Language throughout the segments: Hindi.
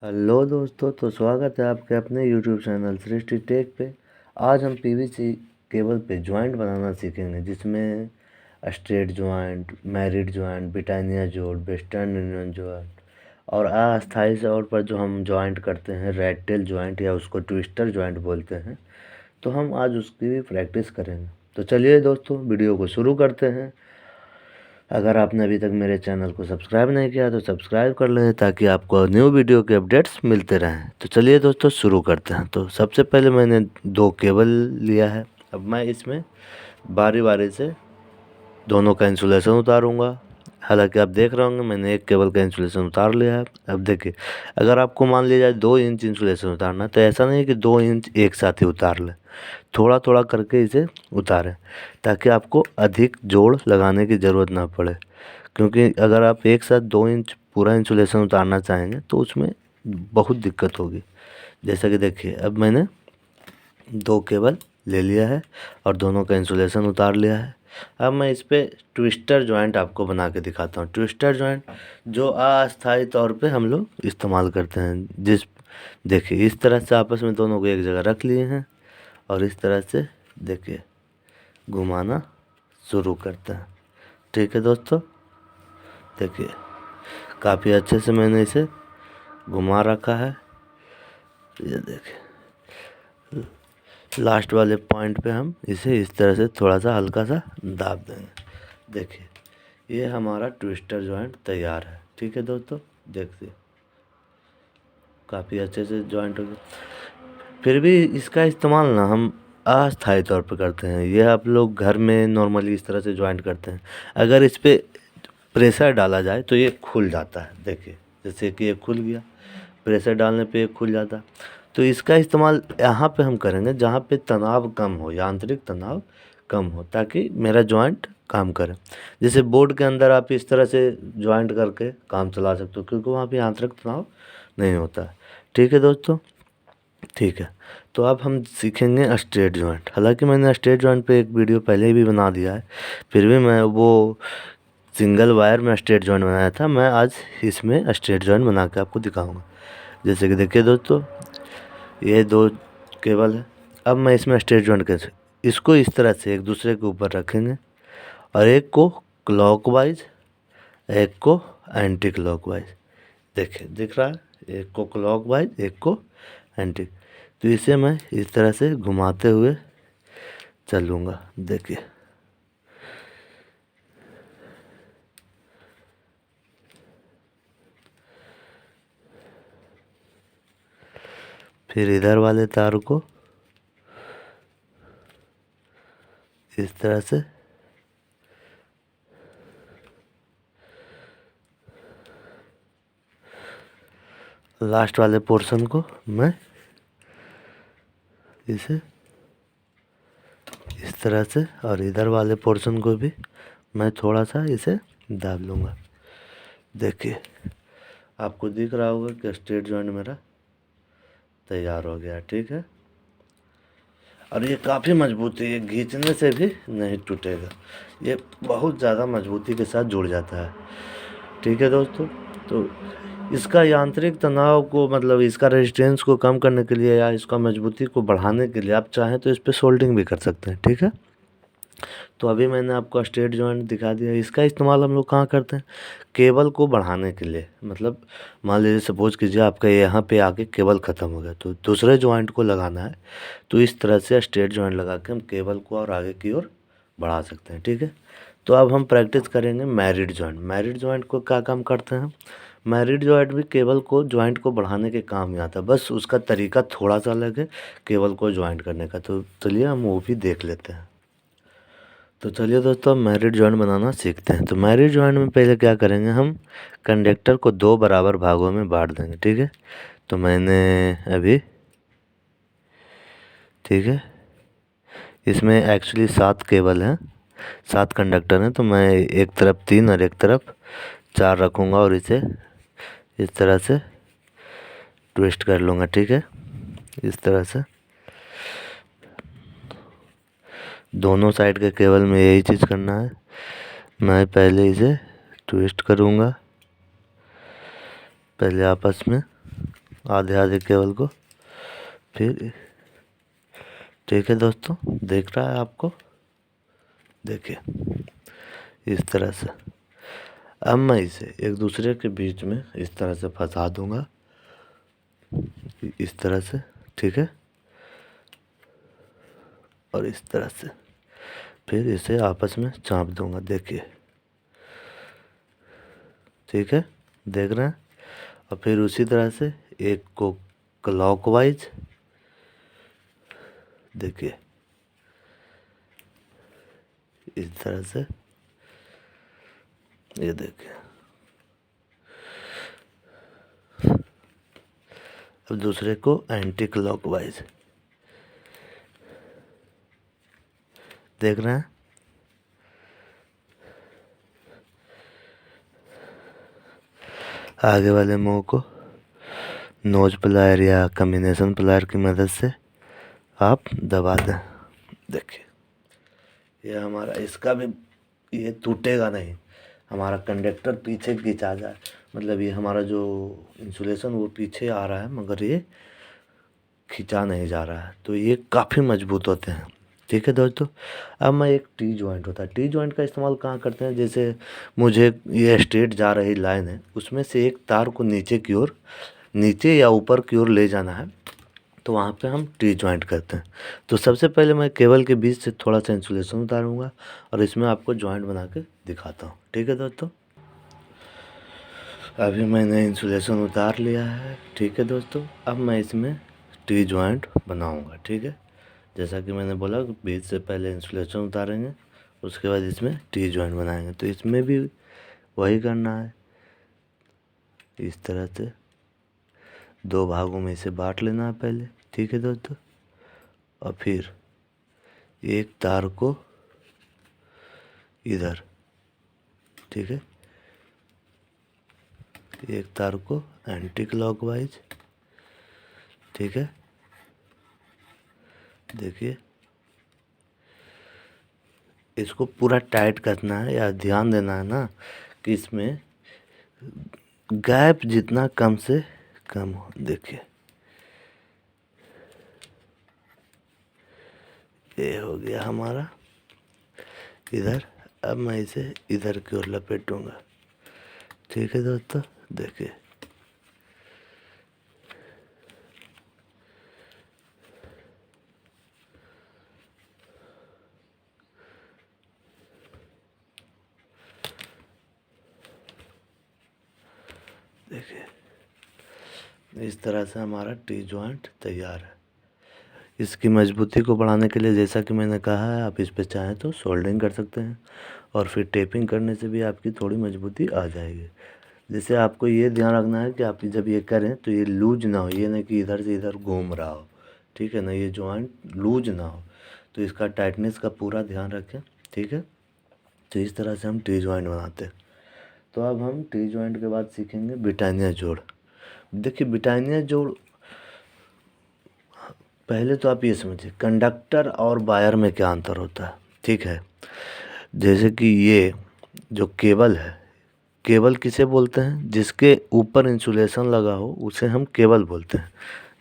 हेलो दोस्तों, तो स्वागत है आपके अपने यूट्यूब चैनल सृष्टि टेक पे। आज हम पीवीसी केबल पे जॉइंट बनाना सीखेंगे, जिसमें straight joint, married joint, Britannia joint, western union joint और अस्थायी तौर पर जो हम जॉइंट करते हैं रेड टेल जॉइंट या उसको ट्विस्टर जॉइंट बोलते हैं। तो हम आज उसकी भी प्रैक्टिस करेंगे। तो चलिए दोस्तों, वीडियो को शुरू करते हैं। अगर आपने अभी तक मेरे चैनल को सब्सक्राइब नहीं किया तो सब्सक्राइब कर लें, ताकि आपको न्यू वीडियो के अपडेट्स मिलते रहें। तो चलिए दोस्तों, शुरू करते हैं। तो सबसे पहले मैंने 2 केबल लिया है। अब मैं इसमें बारी बारी से दोनों का इंसुलेशन उतारूंगा। हालांकि आप देख रहे होंगे मैंने एक केबल का इंसुलेशन उतार लिया है। अब देखिए, अगर आपको मान लिया जाए 2 इंच इंसुलेशन उतारना है, तो ऐसा नहीं कि 2 इंच एक साथ ही उतार लें। थोड़ा थोड़ा करके इसे उतारें, ताकि आपको अधिक जोड़ लगाने की ज़रूरत ना पड़े। क्योंकि अगर आप एक साथ 2 इंच पूरा इंसुलेशन उतारना चाहेंगे तो उसमें बहुत दिक्कत होगी। जैसा कि देखिए, अब मैंने 2 केबल ले लिया है और दोनों का इंसुलेशन उतार लिया है। अब मैं इस पे ट्विस्टर जॉइंट आपको बना के दिखाता हूँ। ट्विस्टर जॉइंट जो अस्थायी तौर पे हम लोग इस्तेमाल करते हैं। देखिए, इस तरह से आपस में दोनों को एक जगह रख लिए हैं और इस तरह से देखिए घुमाना शुरू करते हैं। ठीक है दोस्तों, देखिए काफ़ी अच्छे से मैंने इसे घुमा रखा है। ये देखिए, लास्ट वाले पॉइंट पे हम इसे इस तरह से थोड़ा सा हल्का सा दाब देंगे। देखिए, ये हमारा ट्विस्टर जॉइंट तैयार है। ठीक है दोस्तों, देखिए काफ़ी अच्छे से जॉइंट हो गया। फिर भी इसका इस्तेमाल ना हम अस्थायी तौर पर करते हैं। ये आप लोग घर में नॉर्मली इस तरह से जॉइंट करते हैं। अगर इस पर प्रेशर डाला जाए तो ये खुल जाता है। देखिए, जैसे कि ये खुल गया, प्रेशर डालने पे ये खुल जाता। तो इसका इस्तेमाल यहाँ पे हम करेंगे जहाँ पे तनाव कम हो, यांत्रिक तनाव कम हो, ताकि मेरा जॉइंट काम करे। जैसे बोर्ड के अंदर आप इस तरह से जॉइंट करके काम चला सकते हो, क्योंकि वहाँ पे यांत्रिक तनाव नहीं होता है। ठीक है दोस्तों, ठीक है। तो अब हम सीखेंगे स्ट्रेट जॉइंट। हालांकि मैंने स्ट्रेट जॉइंट पे एक वीडियो पहले ही भी बना दिया है, फिर भी मैं वो सिंगल वायर में स्ट्रेट जॉइंट बनाया था। मैं आज इसमें स्ट्रेट जॉइंट बना के आपको दिखाऊंगा। जैसे कि देखिए दोस्तों, ये 2 केबल है। अब मैं इसमें स्ट्रेट जॉइंट कैसे, इसको इस तरह से एक दूसरे के ऊपर रखेंगे और एक को क्लॉकवाइज, एक को एंटी क्लॉकवाइज। देखिए, दिख रहा है, एक को क्लॉकवाइज, एक को एंटी। तो इसे मैं इस तरह से घुमाते हुए चलूँगा। देखिए, फिर इधर वाले तार को इस तरह से लास्ट वाले पोर्शन को मैं इसे इस तरह से, और इधर वाले पोर्शन को भी मैं थोड़ा सा इसे दाब लूँगा। देखिए, आपको दिख रहा होगा कि स्ट्रेट जॉइंट मेरा तैयार हो गया। ठीक है, और ये काफ़ी मजबूत है, ये खींचने से भी नहीं टूटेगा। ये बहुत ज़्यादा मजबूती के साथ जुड़ जाता है। ठीक है दोस्तों, तो इसका यांत्रिक तनाव को, मतलब इसका रेजिस्टेंस को कम करने के लिए या इसका मजबूती को बढ़ाने के लिए आप चाहें तो इस पर सोल्डिंग भी कर सकते हैं। ठीक है, तो अभी मैंने आपको स्ट्रेट जॉइंट दिखा दिया। इसका इस्तेमाल हम लोग कहाँ करते हैं, केबल को बढ़ाने के लिए। मतलब मान लीजिए सपोज कीजिए आपका यहाँ पे आके केबल ख़त्म हो गया, तो दूसरे जॉइंट को लगाना है, तो इस तरह से स्ट्रेट जॉइंट लगा के हम केबल को और आगे की ओर बढ़ा सकते हैं। ठीक है, तो अब हम प्रैक्टिस करेंगे मैरिड जॉइंट। मैरिड जॉइंट को क्या काम करते हैं, मैरिड जॉइंट भी केबल को, जॉइंट को बढ़ाने के काम में आता है, बस उसका तरीका थोड़ा सा अलग है केबल को जॉइंट करने का। तो चलिए हम वो भी देख लेते हैं। तो चलिए दोस्तों, अब मैरिड जॉइंट बनाना सीखते हैं। तो मैरिड जॉइंट में पहले क्या करेंगे, हम कंडक्टर को 2 बराबर भागों में बांट देंगे। ठीक है, तो मैंने अभी, ठीक है, इसमें एक्चुअली 7 केबल हैं, 7 कंडक्टर हैं। तो मैं एक तरफ 3 और एक तरफ 4 रखूँगा और इसे इस तरह से ट्विस्ट कर लूँगा। ठीक है, इस तरह से दोनों साइड के केबल में यही चीज़ करना है। मैं पहले इसे ट्विस्ट करूँगा, पहले आपस में आधे आधे केबल को। फिर ठीक है दोस्तों, देख रहा है आपको, देखिए इस तरह से। अब मैं इसे एक दूसरे के बीच में इस तरह से फंसा दूंगा, इस तरह से, ठीक है। और इस तरह से फिर इसे आपस में चाँप दूंगा, देखिए, ठीक है, देख रहे हैं। और फिर उसी तरह से एक को क्लॉकवाइज, देखिए इस तरह से, ये देखिए। अब दूसरे को एंटी क्लॉकवाइज, देख रहे हैं। आगे वाले मुंह को नोज प्लायर या कॉम्बिनेशन प्लायर की मदद से आप दबा दें, देखिए ये हमारा, इसका भी ये टूटेगा नहीं। हमारा कंडक्टर पीछे खींचा जाए, मतलब ये हमारा जो इंसुलेशन वो पीछे आ रहा है, मगर ये खींचा नहीं जा रहा है, तो ये काफ़ी मजबूत होते हैं, ठीक है दोस्तों। अब मैं एक टी जॉइंट होता है, टी जॉइंट का इस्तेमाल कहाँ करते हैं, जैसे मुझे ये स्ट्रेट जा रही लाइन है, उसमें से एक तार को नीचे की ओर, नीचे या ऊपर की ओर ले जाना है, तो वहाँ पे हम टी जॉइंट करते हैं। तो सबसे पहले मैं केबल के बीच से थोड़ा सा इंसुलेशन उतारूँगा और इसमें आपको जॉइंट बना के दिखाता हूँ, ठीक है दोस्तों। अभी मैंने इंसुलेशन उतार लिया है, ठीक है दोस्तों। अब मैं इसमें टी जॉइंट बनाऊँगा, ठीक है। जैसा कि मैंने बोला, बीच से पहले इंसुलेशन उतारेंगे, उसके बाद इसमें टी जॉइंट बनाएंगे। तो इसमें भी वही करना है, इस तरह से दो भागों में इसे बांट लेना है पहले, ठीक है दोस्तों। और फिर एक तार को इधर, ठीक है, एक तार को एंटी क्लॉकवाइज, ठीक है, देखिए इसको पूरा टाइट करना है, या ध्यान देना है ना कि इसमें गैप जितना कम से कम हो, देखिए ये हो गया हमारा इधर। अब मैं इसे इधर की ओर लपेटूंगा, ठीक है दोस्तों, देखिए देखिए इस तरह से हमारा टी जॉइंट तैयार है। इसकी मजबूती को बढ़ाने के लिए, जैसा कि मैंने कहा है, आप इस पे चाहें तो सोल्डरिंग कर सकते हैं, और फिर टेपिंग करने से भी आपकी थोड़ी मजबूती आ जाएगी। जैसे आपको ये ध्यान रखना है कि आप जब ये करें तो ये लूज ना हो, ये नहीं कि इधर से इधर घूम रहा हो, ठीक है ना, ये जॉइंट लूज ना हो, तो इसका टाइटनेस का पूरा ध्यान रखें, ठीक है। तो इस तरह से हम टी जॉइंट बनाते हैं। तो अब हम टी जॉइंट के बाद सीखेंगे ब्रिटानिया जोड़। देखिए ब्रिटानिया जोड़, पहले तो आप ये समझिए कंडक्टर और वायर में क्या अंतर होता है, ठीक है। जैसे कि ये जो केबल है, केबल किसे बोलते हैं, जिसके ऊपर इंसुलेशन लगा हो उसे हम केबल बोलते हैं।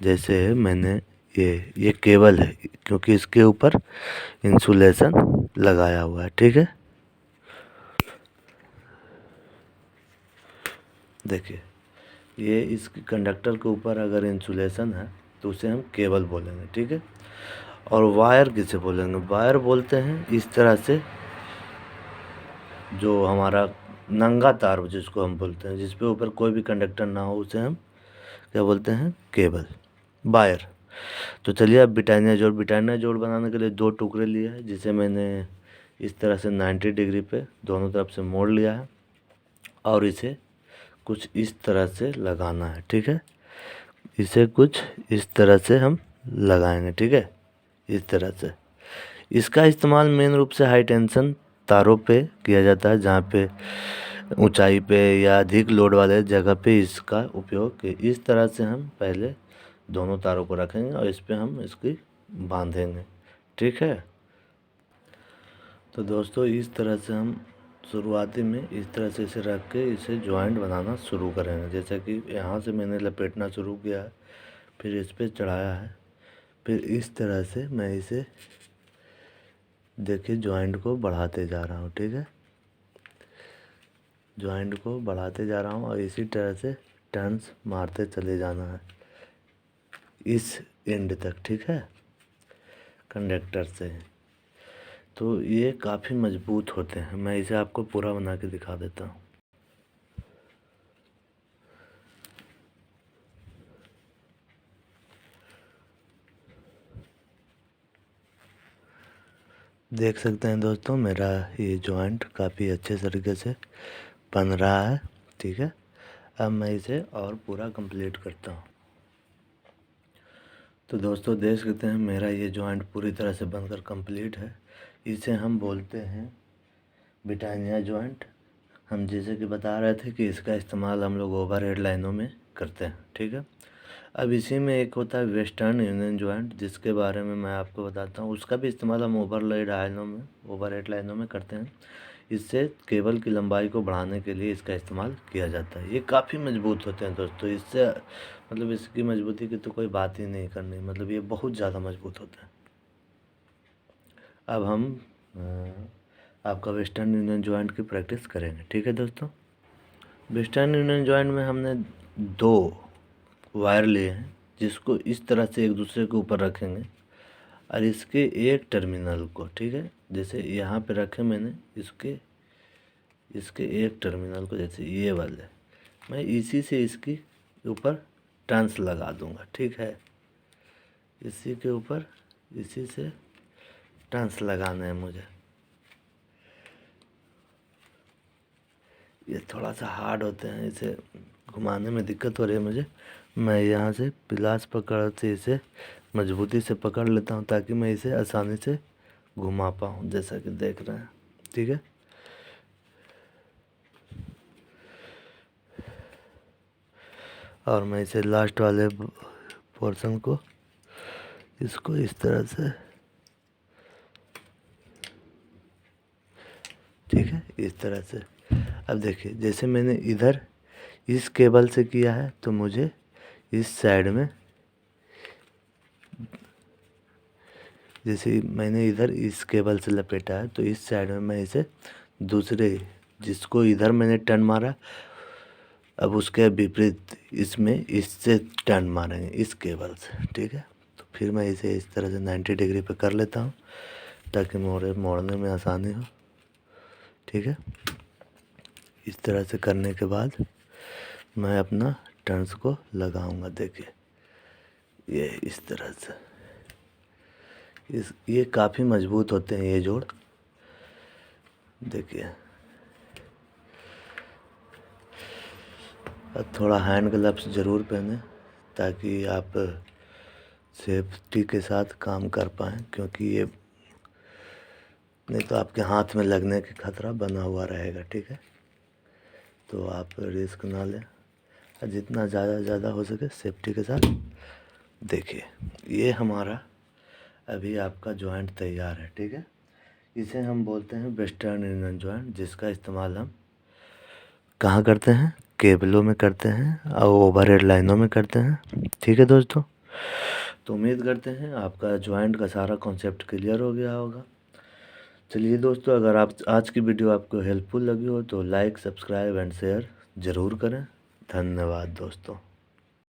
जैसे मैंने ये केबल है, क्योंकि इसके ऊपर इंसुलेशन लगाया हुआ है, ठीक है। देखिए ये इस कंडक्टर के ऊपर अगर इंसुलेशन है तो उसे हम केबल बोलेंगे, ठीक है। और वायर किसे बोलेंगे, वायर बोलते हैं इस तरह से जो हमारा नंगा तार जिसको हम बोलते हैं, जिस पे ऊपर कोई भी कंडक्टर ना हो, उसे हम क्या बोलते हैं, केबल, वायर। तो चलिए अब ब्रिटानिया जोड़ बनाने के लिए दो टुकड़े लिए हैं, जिसे मैंने इस तरह से 90 डिग्री पे दोनों तरफ से मोड़ लिया है, और इसे कुछ इस तरह से लगाना है, ठीक है। इसे कुछ इस तरह से हम लगाएंगे, ठीक है, इस तरह से। इसका इस्तेमाल मेन रूप से हाई टेंशन तारों पे किया जाता है, जहाँ पे ऊंचाई पे या अधिक लोड वाले जगह पे इसका उपयोग। इस तरह से हम पहले दोनों तारों को रखेंगे और इस पे हम इसकी बांधेंगे, ठीक है। तो दोस्तों इस तरह से हम शुरुआती में इस तरह से इसे रख के इसे जॉइंट बनाना शुरू करेंगे। जैसा कि यहाँ से मैंने लपेटना शुरू किया है, फिर इस पे चढ़ाया है, फिर इस तरह से मैं इसे देखिए जॉइंट को बढ़ाते जा रहा हूँ। ठीक है, जॉइंट को बढ़ाते जा रहा हूँ और इसी तरह से टर्न्स मारते चले जाना है इस एंड तक। ठीक है, कंडक्टर से। तो ये काफ़ी मजबूत होते हैं। मैं इसे आपको पूरा बना के दिखा देता हूँ। देख सकते हैं दोस्तों, मेरा ये जॉइंट काफ़ी अच्छे तरीके से बन रहा है। ठीक है, अब मैं इसे और पूरा कंप्लीट करता हूँ। तो दोस्तों देख सकते हैं मेरा ये जॉइंट पूरी तरह से बनकर कंप्लीट है। इसे हम बोलते हैं ब्रिटानिया जॉइंट। हम जैसे कि बता रहे थे कि इसका इस्तेमाल हम लोग ओवरहेड लाइनों में करते हैं। ठीक है, अब इसी में एक होता है वेस्टर्न यूनियन जॉइंट, जिसके बारे में मैं आपको बताता हूँ। उसका भी इस्तेमाल हम ओवरहेड लाइनों में करते हैं। इससे केबल की लंबाई को बढ़ाने के लिए इसका इस्तेमाल किया जाता है। ये काफ़ी मजबूत होते हैं दोस्तों। इससे मतलब इसकी मजबूती की तो कोई बात ही नहीं करनी, मतलब ये बहुत ज़्यादा मजबूत होता है। अब हम आपका वेस्टर्न यूनियन जॉइंट की प्रैक्टिस करेंगे। ठीक है दोस्तों, वेस्टर्न यूनियन जॉइंट में हमने 2 वायर लिए हैं, जिसको इस तरह से एक दूसरे के ऊपर रखेंगे और इसके एक टर्मिनल को, ठीक है, जैसे यहाँ पे रखे मैंने इसके एक टर्मिनल को, जैसे ये वाले, मैं इसी से इसकी ऊपर टर्न्स लगा दूंगा। ठीक है, इसी के ऊपर इसी से टर्न्स लगाना है मुझे। ये थोड़ा सा हार्ड होते हैं, इसे घुमाने में दिक्कत हो रही है मुझे। मैं यहाँ से प्लास पकड़ से इसे मजबूती से पकड़ लेता हूँ ताकि मैं इसे आसानी से घुमा पाऊँ, जैसा कि देख रहे हैं। ठीक है, और मैं इसे लास्ट वाले पोर्शन को इसको इस तरह से, ठीक है, इस तरह से। अब देखिए जैसे मैंने इधर इस केबल से किया है, तो मुझे इस साइड में, जैसे मैंने इधर इस केबल से लपेटा है, तो इस साइड में मैं इसे दूसरे, जिसको इधर मैंने टर्न मारा, अब उसके विपरीत इसमें इससे टर्न मारेंगे इस केबल से। ठीक है, तो फिर मैं इसे इस तरह से 90 डिग्री पे कर लेता हूँ ताकि मोड़ने में आसानी हो। ठीक है, इस तरह से करने के बाद मैं अपना टर्न्स को लगाऊंगा। देखिए ये इस तरह से, ये काफ़ी मजबूत होते हैं ये जोड़। देखिए, अब थोड़ा हैंड ग्लव्स ज़रूर पहने ताकि आप सेफ्टी के साथ काम कर पाएँ, क्योंकि ये नहीं तो आपके हाथ में लगने का खतरा बना हुआ रहेगा। ठीक है, तो आप रिस्क ना लें, जितना ज़्यादा हो सके सेफ्टी के साथ। देखिए ये हमारा अभी आपका जॉइंट तैयार है। ठीक है, इसे हम बोलते हैं वेस्टर्न यूनियन जॉइंट, जिसका इस्तेमाल हम कहाँ करते हैं, केबलों में करते हैं और ओवरहेड लाइनों में करते हैं। ठीक है दोस्तों, तो उम्मीद करते हैं आपका जॉइंट का सारा कॉन्सेप्ट क्लियर हो गया होगा। चलिए दोस्तों, अगर आप आज की वीडियो आपको हेल्पफुल लगी हो तो लाइक, सब्सक्राइब एंड शेयर ज़रूर करें। धन्यवाद दोस्तों।